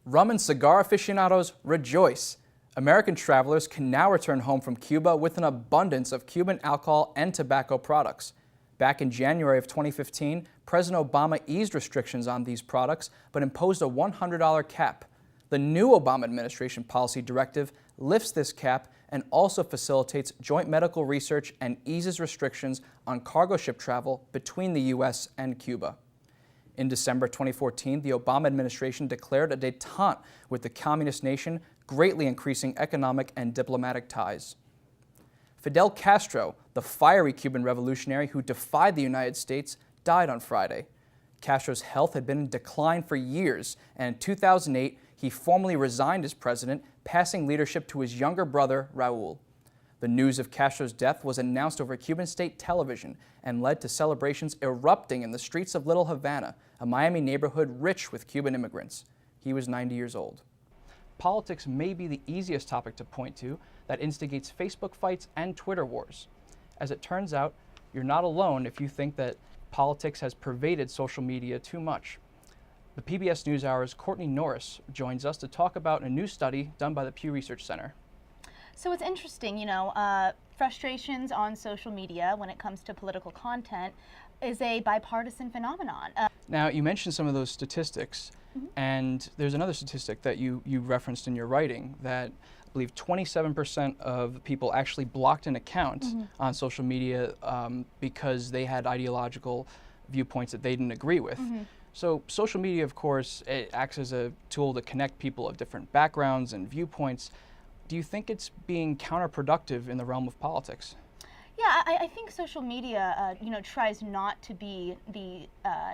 Rum and cigar aficionados rejoice. American travelers can now return home from Cuba with an abundance of Cuban alcohol and tobacco products. Back in January of 2015, President Obama eased restrictions on these products but imposed a $100 cap. The new Obama administration policy directive lifts this cap and also facilitates joint medical research and eases restrictions on cargo ship travel between the U.S. and Cuba. In December 2014, the Obama administration declared a détente with the communist nation, greatly increasing economic and diplomatic ties. Fidel Castro, the fiery Cuban revolutionary who defied the United States, died on Friday. Castro's health had been in decline for years, and in 2008, he formally resigned as president, passing leadership to his younger brother, Raul. The news of Castro's death was announced over Cuban state television and led to celebrations erupting in the streets of Little Havana, a Miami neighborhood rich with Cuban immigrants. He was 90 years old. Politics may be the easiest topic to point to that instigates Facebook fights and Twitter wars. As it turns out, you're not alone if you think that politics has pervaded social media too much. The PBS NewsHour's Courtney Norris joins us to talk about a new study done by the Pew Research Center. So it's interesting, frustrations on social media when it comes to political content is a bipartisan phenomenon. Now, you mentioned some of those statistics, and there's another statistic that you referenced in your writing that I believe 27% of people actually blocked an account on social media because they had ideological viewpoints that they didn't agree with. So social media, of course, it acts as a tool to connect people of different backgrounds and viewpoints. Do you think it's being counterproductive in the realm of politics? Yeah, I think social media, tries not to be the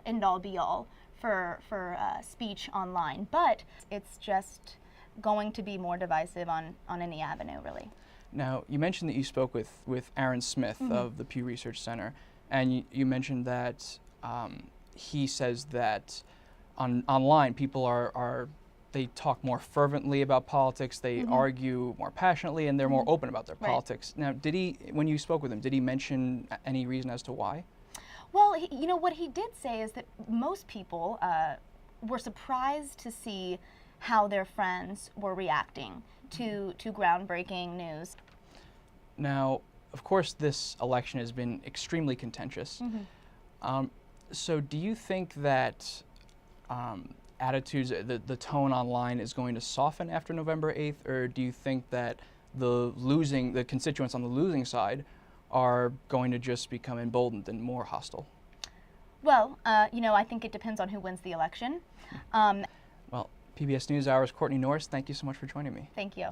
end-all be-all for speech online, but it's just going to be more divisive on any avenue, really. Now, you mentioned that you spoke with Aaron Smith of the Pew Research Center, and you mentioned that he says that online people they talk more fervently about politics, they argue more passionately, and they're more open about their politics. Now, when you spoke with him, did he mention any reason as to why? Well, what he did say is that most people were surprised to see how their friends were reacting to groundbreaking news. Now, of course, this election has been extremely contentious. So do you think that attitudes, the tone online is going to soften after November 8th, or do you think that the constituents on the losing side are going to just become emboldened and more hostile? Well, I think it depends on who wins the election. Well, PBS NewsHour's Courtney Norris, thank you so much for joining me. Thank you.